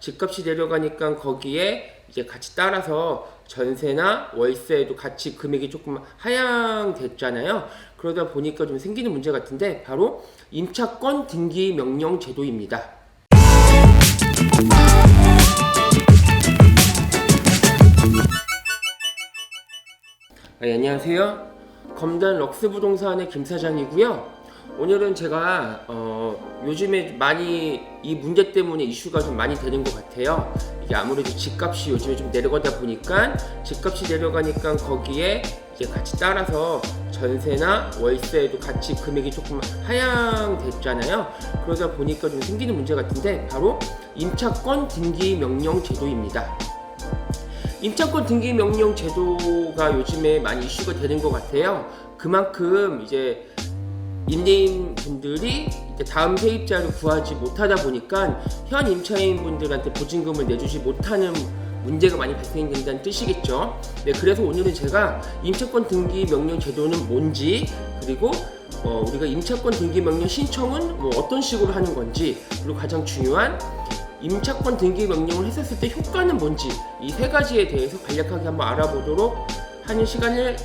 집값이 내려가니까 거기에 이제 같이 따라서 전세나 월세도 같이 금액이 조금 하향됐잖아요. 그러다 보니까 좀 생기는 문제 같은데 바로 임차권 등기 명령 제도입니다. 안녕하세요. 검단 럭스 부동산의 김 사장이고요. 오늘은 제가 요즘에 많이 이 문제 때문에 이슈가 좀 많이 되는 것 같아요. 이게 아무래도 집값이 요즘에 좀 내려가다 보니까 집값이 내려가니까 거기에 이제 같이 따라서 전세나 월세도 같이 금액이 조금 하향됐잖아요. 그러다 보니까 좀 생기는 문제 같은데 바로 임차권 등기 명령 제도입니다. 임차권 등기 명령 제도가 요즘에 많이 이슈가 되는 것 같아요. 그만큼 이제 임대인 분들이 이제 다음 세입자를 구하지 못하다 보니까 현 임차인 분들한테 보증금을 내주지 못하는 문제가 많이 발생된다는 뜻이겠죠. 네, 그래서 오늘은 제가 임차권 등기 명령 제도는 뭔지, 그리고 우리가 임차권 등기 명령 신청은 어떤 식으로 하는 건지, 그리고 가장 중요한 임차권 등기 명령을 했었을 때 효과는 뭔지, 이 세 가지에 대해서 간략하게 한번 알아보도록 하는 시간을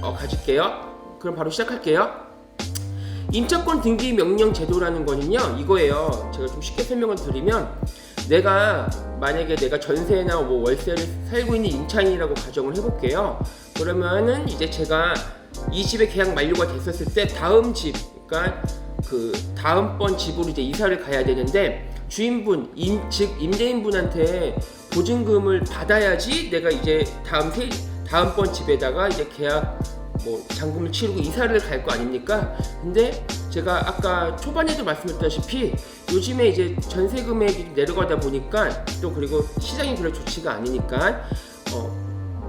가질게요. 그럼 바로 시작할게요. 임차권 등기 명령 제도라는 거는요, 이거예요. 제가 좀 쉽게 설명을 드리면, 만약에 내가 전세나 월세를 살고 있는 임차인이라고 가정을 해볼게요. 그러면은 이제 제가 이 집의 계약 만료가 됐었을 때 다음 집, 그러니까 그 다음번 집으로 이제 이사를 가야 되는데, 주인분, 즉 임대인분한테 보증금을 받아야지 내가 이제 다음번 집에다가 이제 계약 잔금을 치르고 이사를 갈 거 아닙니까? 근데 제가 아까 초반에도 말씀드렸다시피 요즘에 이제 전세 금액이 내려가다 보니까, 또 그리고 시장이 별로 좋지가 않으니까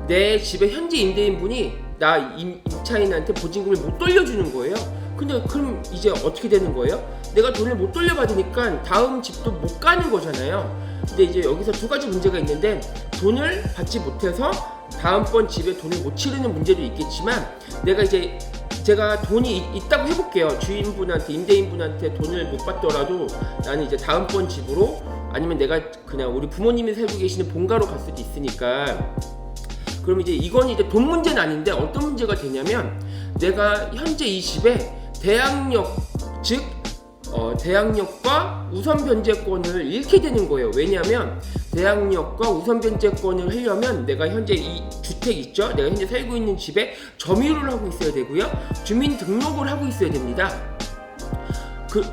내 집의 현재 임대인분이 나 임차인한테 보증금을 못 돌려주는 거예요. 근데 그럼 이제 어떻게 되는 거예요? 내가 돈을 못 돌려받으니까 다음 집도 못 가는 거잖아요. 근데 이제 여기서 두 가지 문제가 있는데, 돈을 받지 못해서 다음번 집에 돈을 못 치르는 문제도 있겠지만, 제가 돈이 있다고 해볼게요. 주인분한테, 임대인분한테 돈을 못 받더라도 나는 이제 다음번 집으로, 아니면 내가 그냥 우리 부모님이 살고 계시는 본가로 갈 수도 있으니까, 그럼 이제 이건 이제 돈 문제는 아닌데 어떤 문제가 되냐면, 내가 현재 이 집에 대항력, 즉 대항력과 우선 변제권을 잃게 되는 거예요. 왜냐하면 대항력과 우선 변제권을 하려면 내가 현재 이 주택 있죠? 내가 현재 살고 있는 집에 점유를 하고 있어야 되고요, 주민등록을 하고 있어야 됩니다.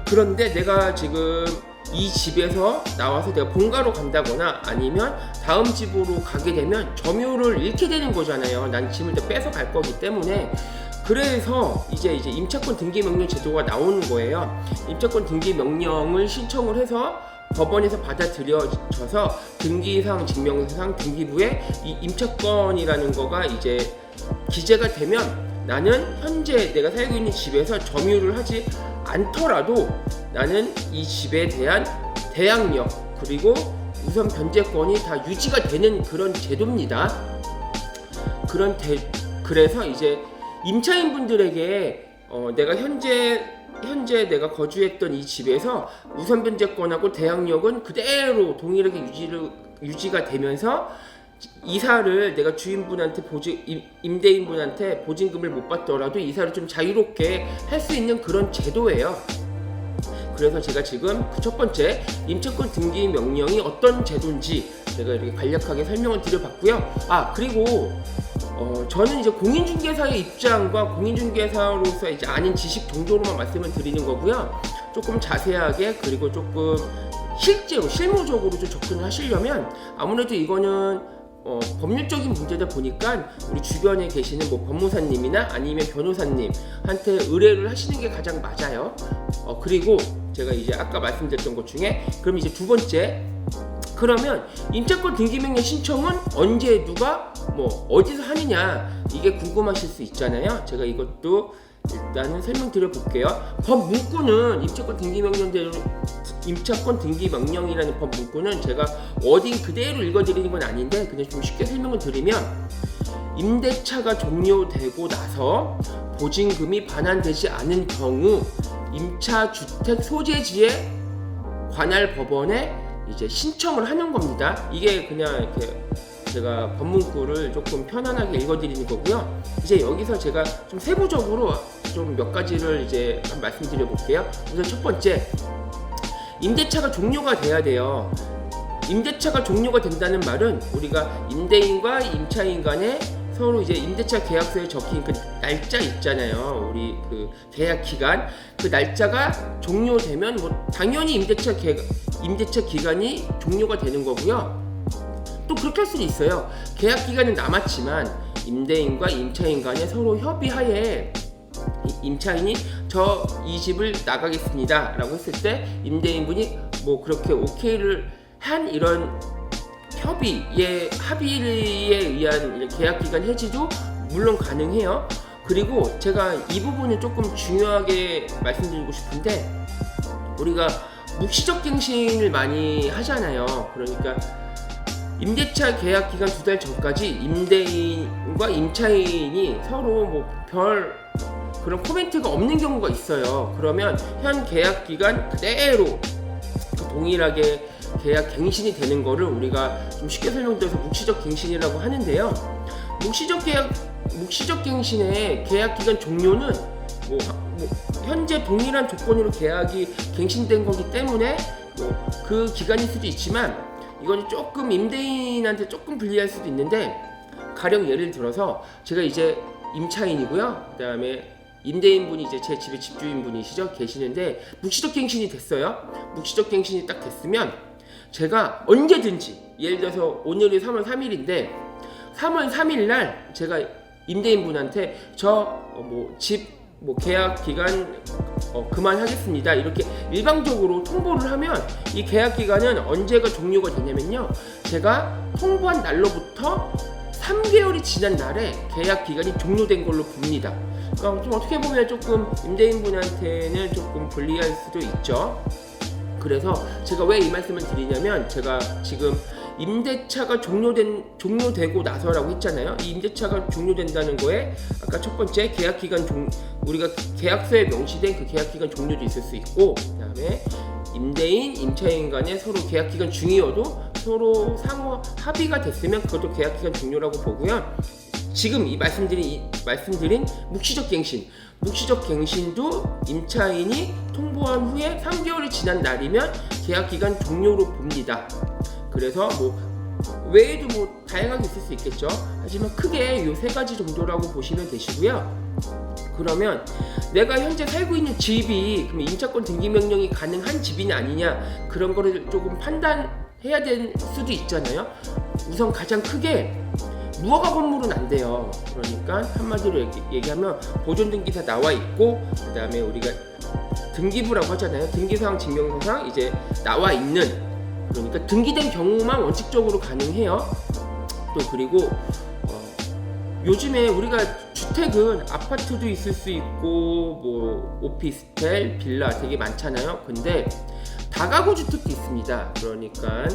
그런데 내가 지금 이 집에서 나와서 내가 본가로 간다거나 아니면 다음 집으로 가게 되면 점유를 잃게 되는 거잖아요. 난 집을 다 뺏어 갈 거기 때문에. 그래서 이제 임차권 등기 명령 제도가 나오는 거예요. 임차권 등기 명령을 신청을 해서 법원에서 받아들여져서 등기상 증명서상 등기부에 이 임차권이라는 거가 이제 기재가 되면, 나는 현재 내가 살고 있는 집에서 점유를 하지 않더라도 나는 이 집에 대한 대항력 그리고 우선 변제권이 다 유지가 되는 그런 제도입니다. 그래서 이제 임차인분들에게 내가 현재 내가 거주했던 이 집에서 우선 변제권하고 대항력은 그대로 동일하게 유지가 되면서, 이사를 내가 주인분한테 임대인분한테 보증금을 못 받더라도 이사를 좀 자유롭게 할 수 있는 그런 제도예요. 그래서 제가 지금 그 첫 번째 임차권 등기 명령이 어떤 제도인지 제가 이렇게 간략하게 설명을 드려봤고요. 그리고 저는 이제 공인중개사의 입장과 공인중개사로서 이제 아는 지식 정도로만 말씀을 드리는 거고요. 조금 자세하게, 그리고 조금 실무적으로 좀 접근을 하시려면 아무래도 이거는 법률적인 문제다 보니까 우리 주변에 계시는 법무사님이나 아니면 변호사님한테 의뢰를 하시는 게 가장 맞아요. 그리고 제가 이제 아까 말씀드렸던 것 중에, 그럼 이제 두 번째, 그러면 임차권 등기명령 신청은 언제 누가 어디서 하느냐, 이게 궁금하실 수 있잖아요. 제가 이것도 일단은 설명드려 볼게요. 법 문구는 임차권 등기 명령이라는 법 문구는 제가 워딩 그대로 읽어드리는 건 아닌데, 그냥 좀 쉽게 설명을 드리면, 임대차가 종료되고 나서 보증금이 반환되지 않은 경우 임차주택 소재지에 관할 법원에 이제 신청을 하는 겁니다. 이게 그냥 이렇게 제가 법문구를 조금 편안하게 읽어드리는 거고요. 이제 여기서 제가 좀 세부적으로 좀 몇 가지를 이제 말씀드려 볼게요. 우선 첫 번째, 임대차가 종료가 돼야 돼요. 임대차가 종료가 된다는 말은 우리가 임대인과 임차인 간에 서로 이제 임대차 계약서에 적힌 그 날짜 있잖아요. 우리 그 계약 기간, 그 날짜가 종료되면 뭐 당연히 임대차 기간이 종료가 되는 거고요. 또 그렇게 할 수도 있어요. 계약 기간은 남았지만 임대인과 임차인 간에 서로 협의하에 임차인이 저 이 집을 나가겠습니다 라고 했을 때 임대인분이 뭐 그렇게 오케이를 한 이런 합의에 의한 계약기간 해지도 물론 가능해요. 그리고 제가 이 부분을 조금 중요하게 말씀드리고 싶은데, 우리가 묵시적 갱신을 많이 하잖아요. 그러니까 임대차 계약 기간 2달 전까지 임대인과 임차인이 서로 뭐 별 그런 코멘트가 없는 경우가 있어요. 그러면 현 계약 기간 그대로 동일하게 계약 갱신이 되는 거를 우리가 좀 쉽게 설명드려서 묵시적 갱신이라고 하는데요. 묵시적 갱신의 계약 기간 종료는 뭐 현재 동일한 조건으로 계약이 갱신된 거기 때문에 뭐 그 기간일 수도 있지만, 이건 조금 임대인한테 조금 불리할 수도 있는데, 가령 예를 들어서 제가 이제 임차인이고요. 그다음에 임대인분이 이제 제 집의 집주인분이시죠. 계시는데 묵시적 갱신이 됐어요. 묵시적 갱신이 딱 됐으면 제가 언제든지, 예를 들어서 오늘이 3월 3일인데 3월 3일 날 제가 임대인분한테 집 계약 기간 그만하겠습니다 이렇게 일방적으로 통보를 하면, 이 계약 기간은 언제가 종료가 되냐면요, 제가 통보한 날로부터 3개월이 지난 날에 계약 기간이 종료된 걸로 봅니다. 그러니까 좀 어떻게 보면 조금 임대인분한테는 조금 불리할 수도 있죠. 그래서 제가 왜 이 말씀을 드리냐면, 제가 지금 임대차가 종료되고 나서라고 했잖아요. 이 임대차가 종료된다는 거에 아까 첫 번째 계약기간 우리가 계약서에 명시된 그 계약기간 종료도 있을 수 있고, 그다음에 임대인, 임차인 간에 서로 계약기간 중이어도 서로 상호 합의가 됐으면 그것도 계약기간 종료라고 보고요. 지금 이 말씀드린 묵시적 갱신도 임차인이 통보한 후에 3개월이 지난 날이면 계약기간 종료로 봅니다. 그래서 뭐 외에도 뭐 다양하게 있을 수 있겠죠. 하지만 크게 이 3가지 정도라고 보시면 되시고요. 그러면 내가 현재 살고 있는 집이 그럼 임차권 등기 명령이 가능한 집이냐 아니냐, 그런 거를 조금 판단해야 될 수도 있잖아요. 우선 가장 크게 무허가 건물은 안 돼요. 그러니까 한마디로 얘기하면 보존등기사 나와 있고, 그 다음에 우리가 등기부라고 하잖아요. 등기사항 증명서상 이제 나와 있는, 그러니까 등기된 경우만 원칙적으로 가능해요. 또 그리고 요즘에 우리가 주택은 아파트도 있을 수 있고 뭐 오피스텔, 빌라 되게 많잖아요. 근데 다가구 주택도 있습니다. 그러니까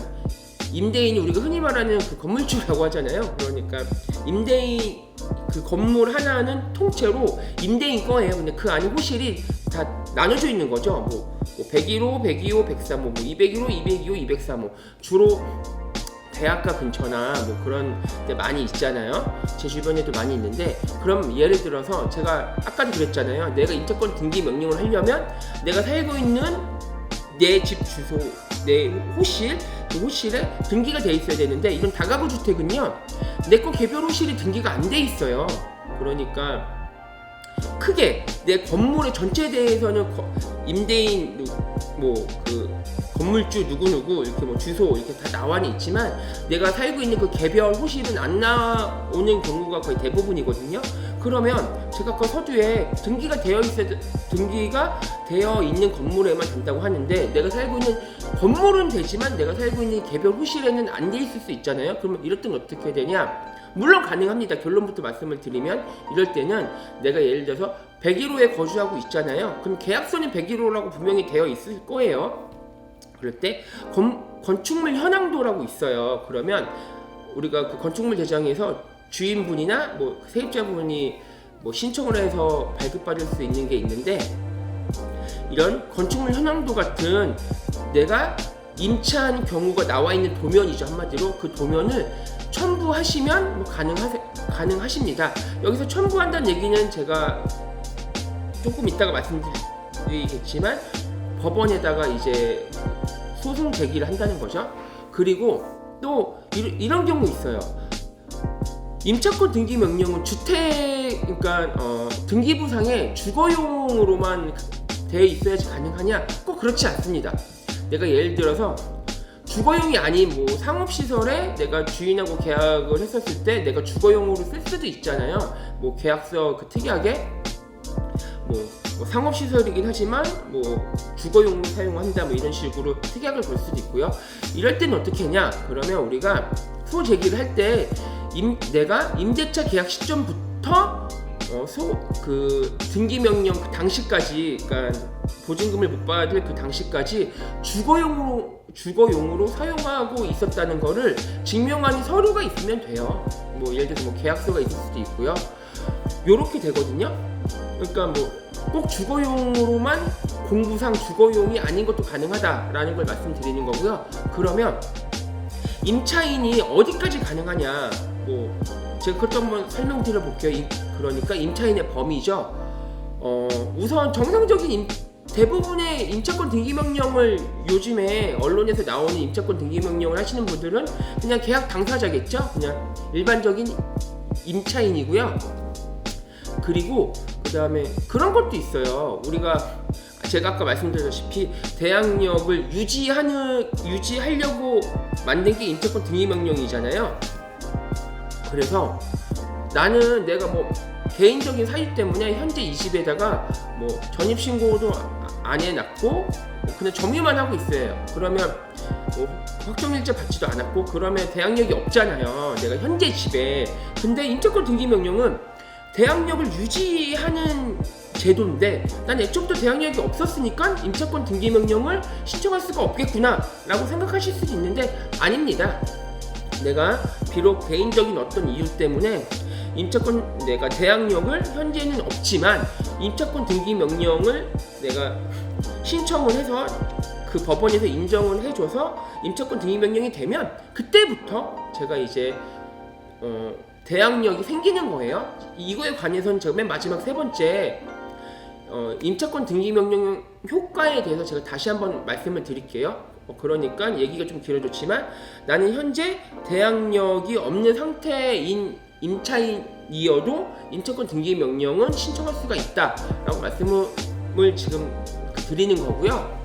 임대인이 우리가 흔히 말하는 그 건물주라고 하잖아요. 그러니까 임대인 그 건물 하나는 통째로 임대인 거예요. 근데 그 안에 호실이 다 나눠져 있는 거죠. 뭐 101호, 102호, 103호, 201호, 202호, 203호. 주로 대학가 근처나 뭐 그런 데 많이 있잖아요. 제 주변에도 많이 있는데, 그럼 예를 들어서 제가 아까도 그랬잖아요. 내가 임차권 등기 명령을 하려면 내가 살고 있는 내 집 주소, 내 호실, 그 호실에 등기가 돼 있어야 되는데, 이런 다가구 주택은요, 내 거 개별 호실이 등기가 안 돼 있어요. 그러니까 크게 내 건물의 전체에 대해서는 임대인 그 건물주 누구누구 이렇게 뭐 주소 이렇게 다 나와는 있지만, 내가 살고 있는 그 개별 호실은 안 나오는 경우가 거의 대부분이거든요. 그러면 제가 그 서두에 등기가 되어 있는 건물에만 된다고 하는데, 내가 살고 있는 건물은 되지만 내가 살고 있는 개별 호실에는 안 돼 있을 수 있잖아요. 그러면 이럴 때는 어떻게 되냐? 물론 가능합니다. 결론부터 말씀을 드리면, 이럴 때는 내가 예를 들어서 101호에 거주하고 있잖아요. 그럼 계약서는 101호라고 분명히 되어 있을 거예요. 그럴 때 건축물 현황도라고 있어요. 그러면 우리가 그 건축물 대장에서 주인분이나 뭐 세입자분이 뭐 신청을 해서 발급받을 수 있는 게 있는데, 이런 건축물 현황도 같은 내가 임차한 경우가 나와 있는 도면이죠. 한마디로 그 도면을 첨부하시면 뭐 가능하십니다. 여기서 첨부한다는 얘기는 제가 조금 이따가 말씀드리겠지만 법원에다가 이제 소송 제기를 한다는 거죠. 그리고 또 이런 경우 있어요. 임차권 등기 명령은 그러니까 등기부상에 주거용으로만 되어 있어야지 가능하냐? 꼭 그렇지 않습니다. 내가 예를 들어서 주거용이 아닌 뭐 상업시설에 내가 주인하고 계약을 했었을 때 내가 주거용으로 쓸 수도 있잖아요. 뭐 계약서 특이하게 뭐 상업시설이긴 하지만 뭐 주거용으로 사용한다 뭐 이런 식으로 특약을 걸 수도 있고요. 이럴 때는 어떻게 했냐? 그러면 우리가 소제기를 할 때 내가 임대차 계약 시점부터 그 등기 명령 그 당시까지, 그러니까 보증금을 못 받을 그 당시까지 주거용으로 사용하고 있었다는 거를 증명하는 서류가 있으면 돼요. 뭐 예를 들어서 뭐 계약서가 있을 수도 있고요. 요렇게 되거든요. 그러니까 뭐 꼭 주거용으로만 공부상 주거용이 아닌 것도 가능하다라는 걸 말씀드리는 거고요. 그러면 임차인이 어디까지 가능하냐? 뭐 제가 그것도 한번 설명드려 볼게요. 그러니까 임차인의 범위죠. 우선 정상적인 대부분의 임차권 등기 명령을 요즘에 언론에서 나오는 임차권 등기 명령을 하시는 분들은 그냥 계약 당사자겠죠. 그냥 일반적인 임차인이고요. 그리고 그 다음에 그런 것도 있어요. 제가 아까 말씀드렸다시피 대항력을 유지하려고 만든 게 임차권 등기 명령이잖아요. 그래서 나는 내가 뭐 개인적인 사유 때문에 현재 이 집에다가 뭐 전입신고도 안 해놨고 뭐 그냥 점유만 하고 있어요. 그러면 뭐 확정일자 받지도 않았고 그러면 대항력이 없잖아요. 내가 현재 집에. 근데 임차권 등기 명령은 대항력을 유지하는 제도인데 난 애초부터 대항력이 없었으니까 임차권 등기 명령을 신청할 수가 없겠구나 라고 생각하실 수도 있는데 아닙니다. 내가 비록 개인적인 어떤 이유 때문에 내가 대항력을 현재는 없지만 임차권 등기 명령을 내가 신청을 해서 그 법원에서 인정을 해줘서 임차권 등기 명령이 되면 그때부터 제가 이제 대항력이 생기는 거예요. 이거에 관해서는 제가 맨 마지막 세 번째 임차권 등기 명령 효과에 대해서 제가 다시 한번 말씀을 드릴게요. 그러니까 얘기가 좀 길어졌지만 나는 현재 대항력이 없는 상태인 임차인이어도 임차권 등기 명령은 신청할 수가 있다라고 말씀을 지금 드리는 거고요.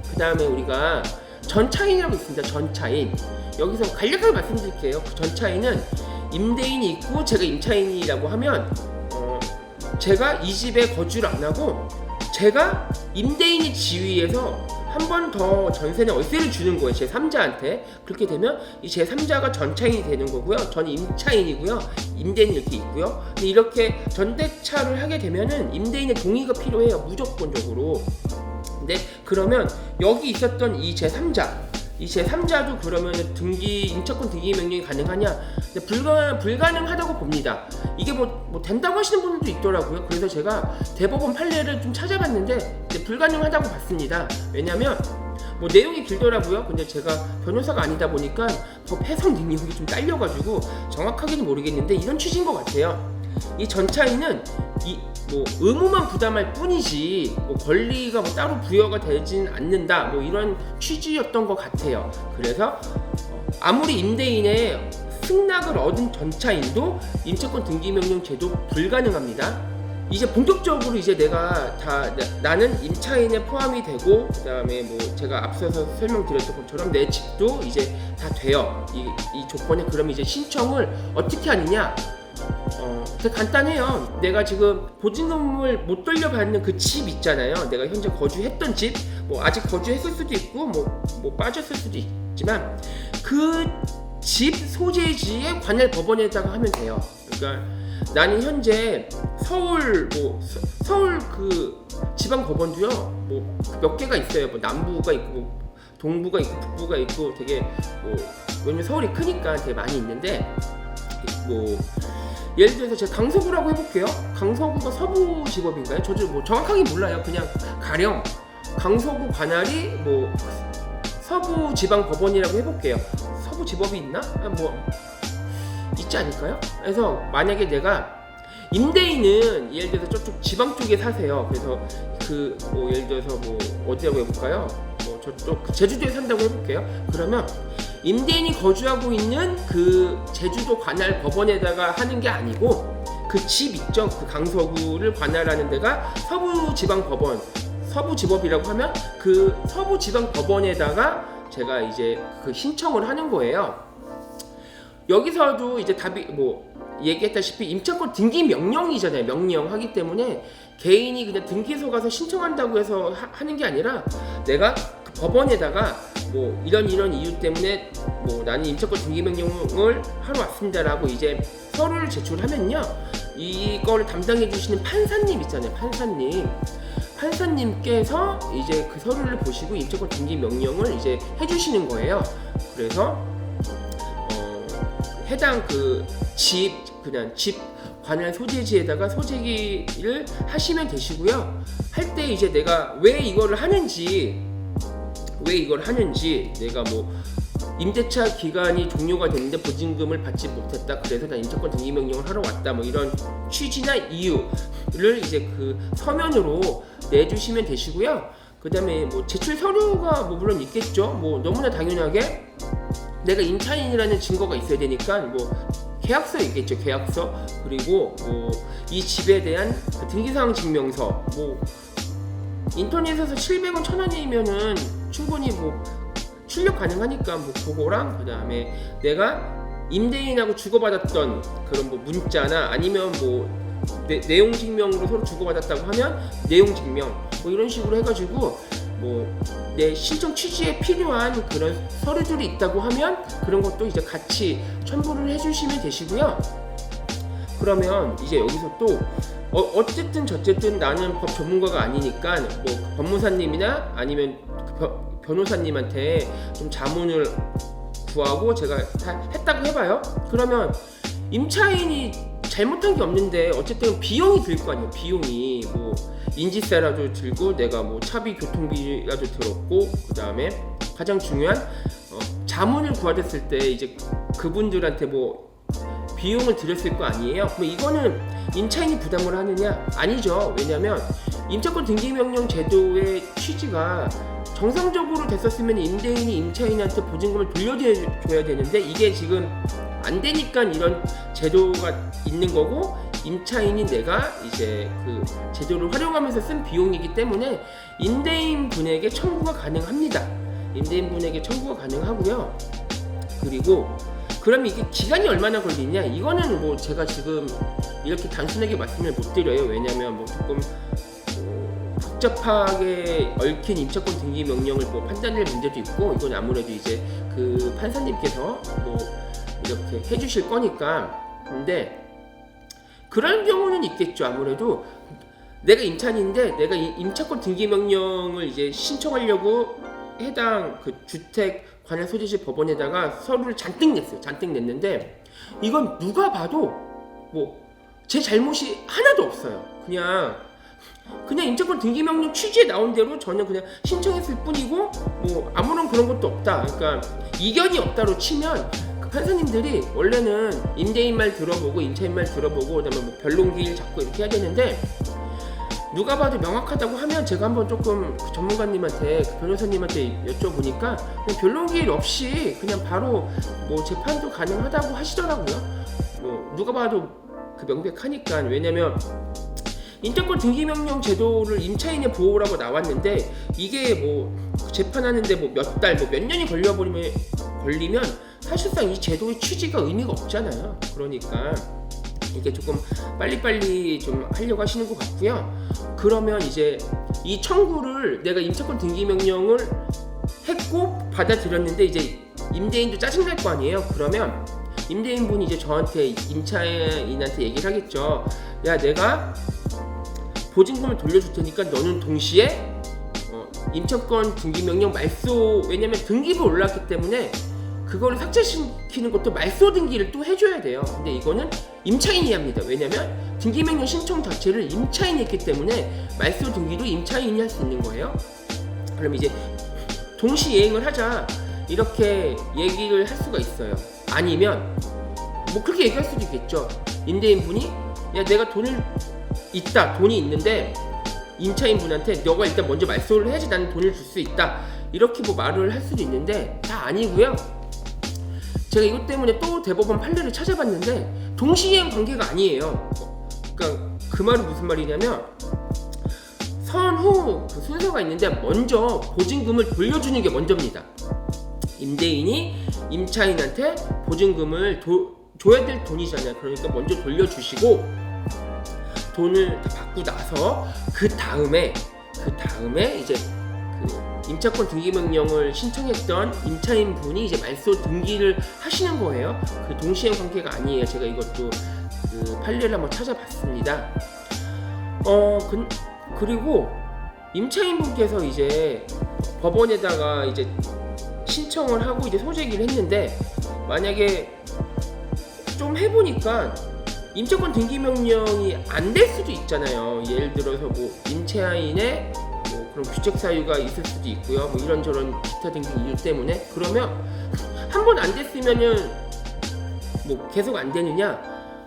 그 다음에 우리가 전차인이라고 있습니다. 전차인. 여기서 간략하게 말씀드릴게요. 그 전차인은 임대인이 있고 제가 임차인이라고 하면 제가 이 집에 거주를 안 하고 제가 임대인의 지위에서 한 번 더 전세나 월세를 주는 거예요. 제3자한테. 그렇게 되면 이 제3자가 전차인이 되는 거고요. 저는 임차인이고요. 임대인이 이렇게 있고요. 근데 이렇게 전대차를 하게 되면은 임대인의 동의가 필요해요. 무조건적으로. 근데 그러면 여기 있었던 이 제3자도 그러면 임차권 등기 명령이 가능하냐? 근데 불가능하다고 봅니다. 이게 뭐 된다고 하시는 분들도 있더라고요. 그래서 제가 대법원 판례를 좀 찾아봤는데 불가능하다고 봤습니다. 왜냐면 뭐 내용이 길더라고요. 근데 제가 변호사가 아니다 보니까 법 해석 능력이 좀 딸려가지고 정확하게는 모르겠는데 이런 취지인 것 같아요. 이 전차인은 뭐 의무만 부담할 뿐이지 뭐 권리가 뭐 따로 부여가 되진 않는다 뭐 이런 취지였던 것 같아요. 그래서 아무리 임대인의 승낙을 얻은 전차인도 임차권 등기 명령 제도 불가능합니다. 이제 본격적으로 이제 나는 임차인에 포함이 되고 그다음에 뭐 제가 앞서서 설명드렸던 것처럼 내 집도 이제 다 돼요. 이 조건에 그럼 이제 신청을 어떻게 하느냐? 되게 간단해요. 내가 지금 보증금을 못 돌려받는 그 집 있잖아요. 내가 현재 거주했던 집, 뭐 아직 거주했을 수도 있고, 뭐 빠졌을 수도 있지만 그 집 소재지의 관할 법원에다가 하면 돼요. 그러니까 나는 현재 서울 그 지방 법원도요. 뭐 몇 개가 있어요. 뭐 남부가 있고, 뭐 동부가 있고, 북부가 있고, 되게 뭐 왜냐면 서울이 크니까 되게 많이 있는데 뭐. 예를 들어서 제가 강서구라고 해볼게요. 강서구가 서부지법인가요? 저도 뭐 정확하게 몰라요. 그냥 가령 강서구 관할이 뭐 서부지방법원이라고 해볼게요. 서부지법이 있나? 뭐 있지 않을까요? 그래서 만약에 내가 임대인은 예를 들어서 저쪽 지방 쪽에 사세요. 그래서 뭐 예를 들어서 뭐 어디라고 해볼까요? 뭐 저쪽 제주도에 산다고 해볼게요. 그러면 임대인이 거주하고 있는 그 제주도 관할 법원에다가 하는 게 아니고 그 집 있죠. 그 강서구를 관할하는 데가 서부지방법원, 서부지법이라고 하면 그 서부지방법원에다가 제가 이제 그 신청을 하는 거예요. 여기서도 이제 답이 뭐 얘기했다시피 임차권 등기 명령이잖아요. 명령하기 때문에 개인이 그냥 등기소 가서 신청한다고 해서 하는 게 아니라 내가 그 법원에다가 뭐 이런 이유 때문에 뭐 나는 임차권 등기 명령을 하러 왔습니다라고 이제 서류를 제출하면요, 이걸 담당해 주시는 판사님 있잖아요. 판사님께서 이제 그 서류를 보시고 임차권 등기 명령을 이제 해주시는 거예요. 그래서 해당 그냥 집 관할 소재지에다가 소재기를 하시면 되시고요. 할 때 이제 내가 왜 이걸 하는지, 내가 뭐 임대차 기간이 종료가 됐는데 보증금을 받지 못했다. 그래서 난 임차권 등기 명령을 하러 왔다. 뭐 이런 취지나 이유를 이제 그 서면으로 내주시면 되시고요. 그다음에 뭐 제출 서류가 뭐 물론 있겠죠. 뭐 너무나 당연하게 내가 임차인이라는 증거가 있어야 되니까 뭐 계약서 있겠죠. 계약서, 그리고 뭐 이 집에 대한 그 등기사항 증명서, 뭐 인터넷에서 700원 1000원이면은 충분히 뭐 출력 가능하니까 뭐 그거랑, 그다음에 내가 임대인하고 주고받았던 그런 뭐 문자나 아니면 뭐 내용 증명으로 서로 주고받았다고 하면 내용 증명, 뭐 이런 식으로 해가지고 뭐 내 신청 취지에 필요한 그런 서류들이 있다고 하면 그런 것도 이제 같이 첨부를 해주시면 되시고요. 그러면 이제 여기서 또 어쨌든 저쨌든 나는 법 전문가가 아니니까 뭐 법무사님이나 아니면 변호사님한테 좀 자문을 구하고 제가 다 했다고 해봐요. 그러면 임차인이 잘못한 게 없는데 어쨌든 비용이 들 거 아니에요. 비용이 뭐 인지세라도 들고 내가 뭐 차비 교통비라도 들었고, 그 다음에 가장 중요한 자문을 구하셨을 때 이제 그분들한테 뭐 비용을 들였을 거 아니에요. 그럼 이거는 임차인이 부담을 하느냐? 아니죠. 왜냐면 임차권 등기명령 제도의 취지가 정상적으로 됐었으면 임대인이 임차인한테 보증금을 돌려줘야 되는데 이게 지금 안 되니까 이런 제도가 있는 거고, 임차인이 내가 이제 그 제도를 활용하면서 쓴 비용이기 때문에 임대인 분에게 청구가 가능합니다. 임대인 분에게 청구가 가능하고요. 그리고 그럼 이게 기간이 얼마나 걸리냐? 이거는 뭐 제가 지금 이렇게 단순하게 말씀을 못 드려요. 왜냐면 뭐 조금 복잡하게 얽힌 임차권 등기 명령을 뭐 판단할 문제도 있고, 이건 아무래도 이제 그 판사님께서 뭐 이렇게 해주실 거니까. 근데 그런 경우는 있겠죠. 아무래도 내가 임차인인데 내가 임차권 등기 명령을 이제 신청하려고 해당 그 주택 관할 소재지 법원에다가 서류를 잔뜩 냈어요. 잔뜩 냈는데 이건 누가 봐도 뭐 제 잘못이 하나도 없어요. 그냥 임차권 등기 명령 취지에 나온 대로 저는 그냥 신청했을 뿐이고 뭐 아무런 그런 것도 없다. 그러니까 이견이 없다로 치면 그 판사님들이 원래는 임대인 말 들어보고 임차인 말 들어보고 그다음에 뭐 변론기일 잡고 이렇게 해야 되는데, 누가 봐도 명확하다고 하면 제가 한번 조금 그 전문가님한테, 그 변호사님한테 여쭤보니까 그냥 변론기일 없이 그냥 바로 뭐 재판도 가능하다고 하시더라고요. 뭐 누가 봐도 그 명백하니까. 왜냐면 임차권 등기명령 제도를 임차인의 보호라고 나왔는데 이게 뭐 재판하는데 뭐 몇 달, 뭐 몇 년이 걸리면 사실상 이 제도의 취지가 의미가 없잖아요. 그러니까 이게 조금 빨리빨리 좀 하려고 하시는 것 같고요. 그러면 이제 이 청구를 내가 임차권 등기명령을 했고 받아들였는데 이제 임대인도 짜증날 거 아니에요. 그러면 임대인분이 이제 저한테, 임차인한테 얘기를 하겠죠. 야, 내가 보증금을 돌려줄 테니까 너는 동시에 임차권 등기명령 말소, 왜냐면 등기부 올랐기 때문에 그거를 삭제시키는 것도 말소 등기를 또 해줘야 돼요. 근데 이거는 임차인이 합니다. 왜냐면 등기명령 신청 자체를 임차인이 했기 때문에 말소 등기도 임차인이 할 수 있는 거예요. 그럼 이제 동시예행을 하자 이렇게 얘기를 할 수가 있어요. 아니면 뭐 그렇게 얘기할 수도 있겠죠. 임대인분이 야 내가 돈이 있는데 임차인분한테 너가 일단 먼저 말소를 해야지 나는 돈을 줄 수 있다 이렇게 뭐 말을 할 수도 있는데 다 아니고요. 제가 이것 때문에 또 대법원 판례를 찾아봤는데 동시이행 관계가 아니에요. 그러니까 그 말은 무슨 말이냐면 선후 그 순서가 있는데 먼저 보증금을 돌려주는 게 먼저입니다. 임대인이 임차인한테 보증금을 줘야 될 돈이잖아요. 그러니까 먼저 돌려주시고 돈을 다 받고 나서 그 다음에 이제 그 임차권 등기 명령을 신청했던 임차인 분이 이제 말소 등기를 하시는 거예요. 그 동시행 관계가 아니에요. 제가 이것도 그 판례를 한번 찾아봤습니다. 그리고 임차인분께서 이제 법원에다가 이제 신청을 하고 이제 소재기를 했는데 만약에 좀 해보니까 임차권 등기 명령이 안 될 수도 있잖아요. 예를 들어서 뭐 임차인의 뭐 그런 규책 사유가 있을 수도 있고요. 뭐 이런저런 기타 등등 이유 때문에 그러면 한 번 안 됐으면은 뭐 계속 안 되느냐?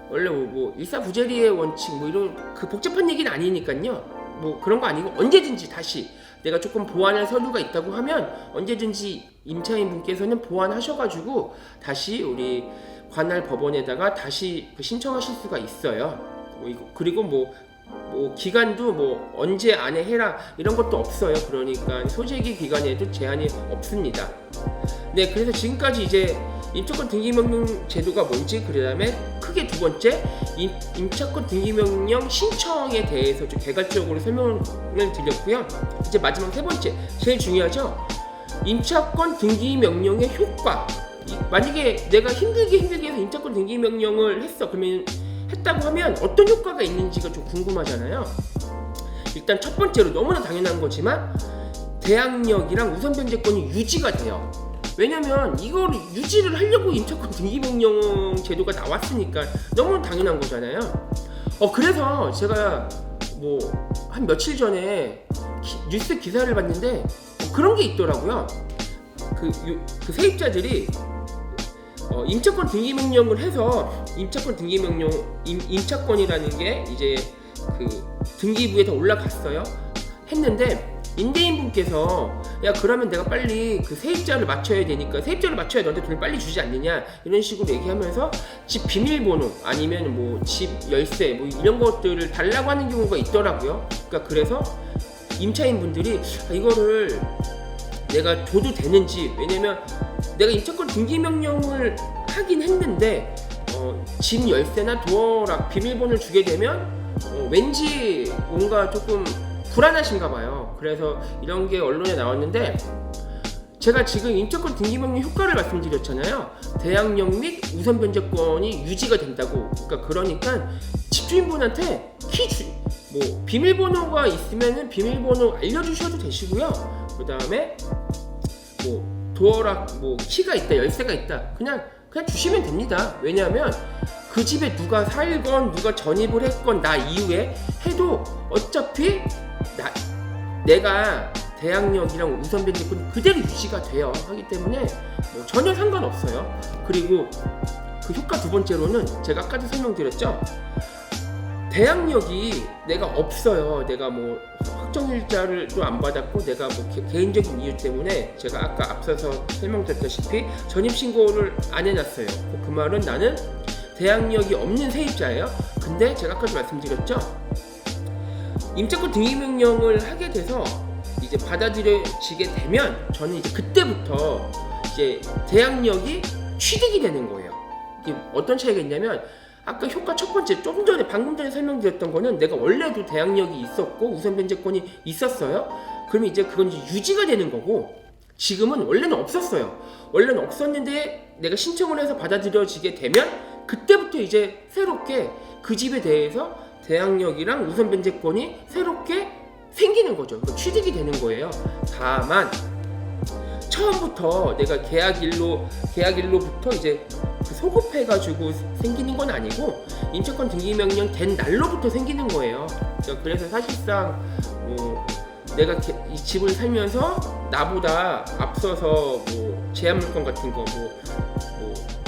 원래 뭐 일사부재리의 원칙 뭐 이런 그 복잡한 얘기는 아니니까요. 뭐 그런 거 아니고 언제든지 다시 내가 조금 보완할 서류가 있다고 하면 언제든지 임차인 분께서는 보완하셔가지고 다시 우리 관할 법원에다가 다시 신청하실 수가 있어요. 그리고 뭐 기간도 뭐 언제 안에 해라 이런 것도 없어요. 그러니까 소재기 기간에도 제한이 없습니다. 네, 그래서 지금까지 이제 임차권 등기명령 제도가 뭔지, 그 다음에 크게 두 번째 임차권 등기명령 신청에 대해서 좀 개괄적으로 설명을 드렸고요. 이제 마지막 세 번째, 제일 중요하죠. 임차권 등기명령의 효과. 만약에 내가 힘들게 해서 임차권 등기명령을 했어. 그러면 했다고 하면 어떤 효과가 있는지가 좀 궁금하잖아요. 일단 첫 번째로 너무나 당연한 거지만 대항력이랑 우선변제권이 유지가 돼요. 왜냐면 이거를 유지를 하려고 임차권 등기명령 제도가 나왔으니까 너무 당연한 거잖아요. 그래서 제가 뭐 한 며칠 전에 뉴스 기사를 봤는데 그런 게 있더라고요. 그 세입자들이 임차권 등기명령을 해서 임차권 등기명령 임차권이라는 게 이제 그 등기부에 다 올라갔어요. 했는데 임대인분께서 야 그러면 내가 빨리 그 세입자를 맞춰야 되니까 세입자를 맞춰야 너한테 돈을 빨리 주지 않느냐 이런 식으로 얘기하면서 집 비밀번호 아니면 뭐 집 열쇠 뭐 이런 것들을 달라고 하는 경우가 있더라고요. 그러니까 그래서 임차인분들이 이거를 내가 줘도 되는지, 왜냐면 내가 임차권 등기명령을 하긴 했는데 집 열쇠나 도어락 비밀번호를 주게 되면 왠지 뭔가 조금 불안하신가 봐요. 그래서 이런 게 언론에 나왔는데 제가 지금 임차권 등기명령 효과를 말씀드렸잖아요. 대항력 및 우선변제권이 유지가 된다고. 그러니까 집주인분한테 뭐 비밀번호가 있으면은 비밀번호 알려주셔도 되시고요. 그 다음에 뭐 도어락 뭐 키가 있다 열쇠가 있다 그냥 주시면 됩니다. 왜냐하면 그 집에 누가 살건 누가 전입을 했건 나 이후에 해도 어차피 내가 대항력이랑 우선변제권이 그대로 유지가 돼요. 하기 때문에 뭐 전혀 상관없어요. 그리고 그 효과 두 번째로는 제가 아까도 설명드렸죠. 대항력이 내가 없어요. 내가 뭐 확정일자를 또 안 받았고 내가 뭐 개인적인 이유 때문에 제가 아까 앞서서 설명드렸다시피 전입신고를 안 해놨어요. 그 말은 나는 대항력이 없는 세입자예요. 근데 제가 아까도 말씀드렸죠. 임차권 등기명령을 하게 돼서 이제 받아들여지게 되면 저는 이제 그때부터 이제 대항력이 취득이 되는 거예요. 이게 어떤 차이가 있냐면 아까 효과 첫 번째 좀 전에 방금 전에 설명드렸던 거는 내가 원래도 대항력이 있었고 우선변제권이 있었어요. 그러면 이제 그건 이제 유지가 되는 거고 지금은 원래는 없었어요. 원래는 없었는데 내가 신청을 해서 받아들여지게 되면 그때부터 이제 새롭게 그 집에 대해서 대항력이랑 우선변제권이 새롭게 생기는 거죠. 취득이 되는 거예요. 다만 처음부터 내가 계약일로부터 이제 그 소급해가지고 생기는 건 아니고 임차권 등기명령 된 날로부터 생기는 거예요. 그래서 사실상 뭐 내가 이 집을 살면서 나보다 앞서서 뭐 제한물건 같은 거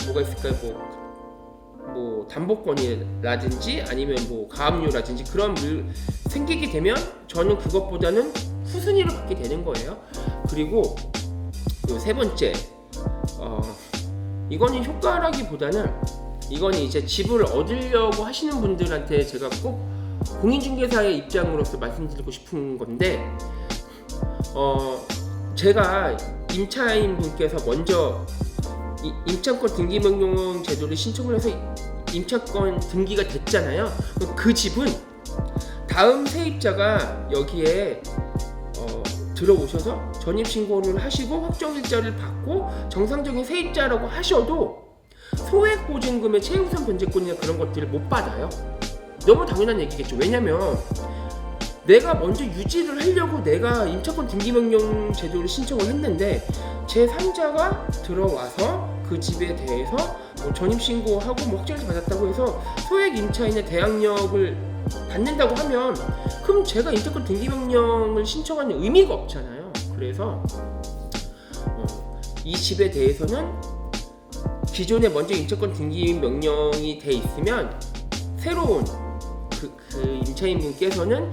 뭐가 있을까요? 뭐 담보권이라든지 아니면 뭐 가압류라든지 그런 생기게 되면 저는 그것보다는 후순위를 받게 되는 거예요. 그리고 그 세 번째, 이거는 효과라기보다는 이거는 이제 집을 얻으려고 하시는 분들한테 제가 꼭 공인중개사의 입장으로서 말씀드리고 싶은 건데, 제가 임차인 분께서 먼저 임차권 등기명령 제도를 신청을 해서 임차권 등기가 됐잖아요. 그 집은 다음 세입자가 여기에 들어오셔서 전입신고를 하시고 확정일자를 받고 정상적인 세입자라고 하셔도 소액보증금의 최우선 변제권이나 그런 것들을 못 받아요. 너무 당연한 얘기겠죠. 왜냐면 내가 먼저 유지를 하려고 내가 임차권 등기명령 제도를 신청을 했는데 제3자가 들어와서 그 집에 대해서 뭐 전입신고하고 뭐 확정일자 받았다고 해서 소액 임차인의 대항력을 받는다고 하면 그럼 제가 임차권 등기명령을 신청하는 의미가 없잖아요. 그래서 이 집에 대해서는 기존에 먼저 임차권 등기명령이 돼 있으면 새로운 그 임차인 분께서는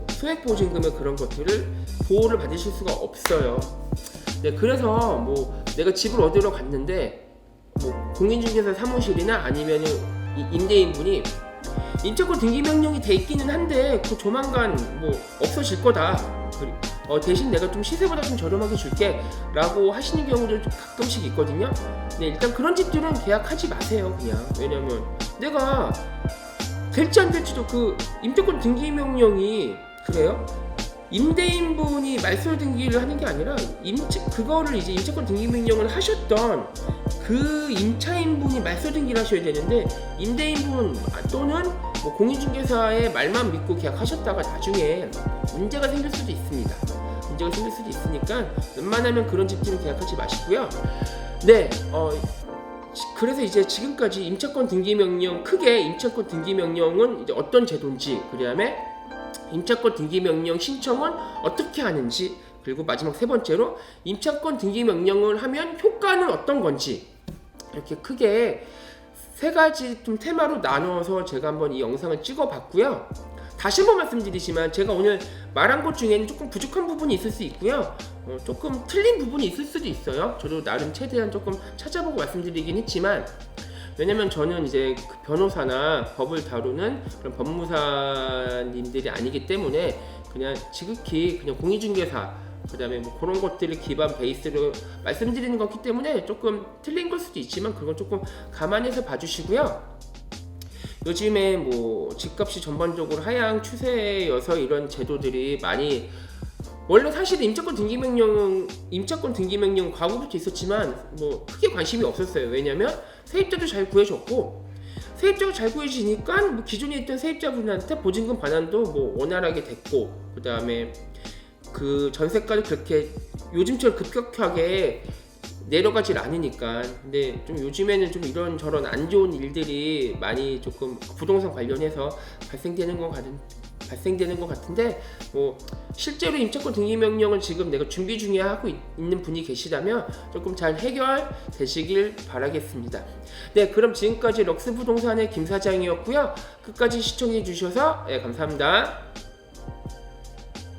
소액보증금의 그런 것들을 보호를 받으실 수가 없어요. 네, 그래서 뭐 내가 집을 얻으러 갔는데 뭐 공인중개사 사무실이나 아니면은 임대인분이 임차권 등기명령이 돼 있기는 한데 그 조만간 뭐 없어질 거다. 대신 내가 좀 시세보다 좀 저렴하게 줄게 라고 하시는 경우도 좀 가끔씩 있거든요. 네, 일단 그런 집들은 계약하지 마세요. 그냥. 왜냐면 내가 될지 안 될지도 그 임차권 등기명령이 그래요? 임대인분이 말소 등기를 하는 게 아니라 그거를 이제 임차권 등기명령을 하셨던 그 임차인분이 말소 등기를 하셔야 되는데 임대인분 또는 뭐 공인중개사의 말만 믿고 계약하셨다가 나중에 문제가 생길 수도 있습니다. 문제가 생길 수도 있으니까 웬만하면 그런 집들은 계약하지 마시고요. 네, 그래서 이제 지금까지 임차권 등기명령, 크게 임차권 등기명령은 이제 어떤 제도인지, 그다음에 임차권 등기명령 신청은 어떻게 하는지, 그리고 마지막 세 번째로 임차권 등기명령을 하면 효과는 어떤 건지, 이렇게 크게 세 가지 좀 테마로 나눠서 제가 한번 이 영상을 찍어봤고요. 다시 한번 말씀드리지만 제가 오늘 말한 것 중에는 조금 부족한 부분이 있을 수 있고요. 조금 틀린 부분이 있을 수도 있어요. 저도 나름 최대한 조금 찾아보고 말씀드리긴 했지만, 왜냐면 저는 이제 그 변호사나 법을 다루는 그런 법무사님들이 아니기 때문에 그냥 지극히 그냥 공인중개사, 그 다음에 뭐 그런 것들을 기반 베이스로 말씀드리는 거기 때문에 조금 틀린 걸 수도 있지만 그건 조금 감안해서 봐주시고요. 요즘에 뭐 집값이 전반적으로 하향 추세여서 이런 제도들이 많이, 원래 사실 임차권 등기명령 과거부터 있었지만 뭐 크게 관심이 없었어요. 왜냐면 세입자도 잘 구해줬고, 세입자가 잘 구해지니까 뭐 기존에 있던 세입자분한테 보증금 반환도 뭐 원활하게 됐고, 그 다음에 그 전세가도 그렇게 요즘처럼 급격하게 내려가질 않으니까. 근데 좀 요즘에는 좀 이런저런 안 좋은 일들이 많이 조금 부동산 관련해서 발생되는 것 같은데, 뭐 실제로 임차권 등기명령을 지금 내가 준비 중에 하고 있는 분이 계시다면 조금 잘 해결되시길 바라겠습니다. 네, 그럼 지금까지 럭스부동산의 김 사장이었고요. 끝까지 시청해 주셔서 감사합니다.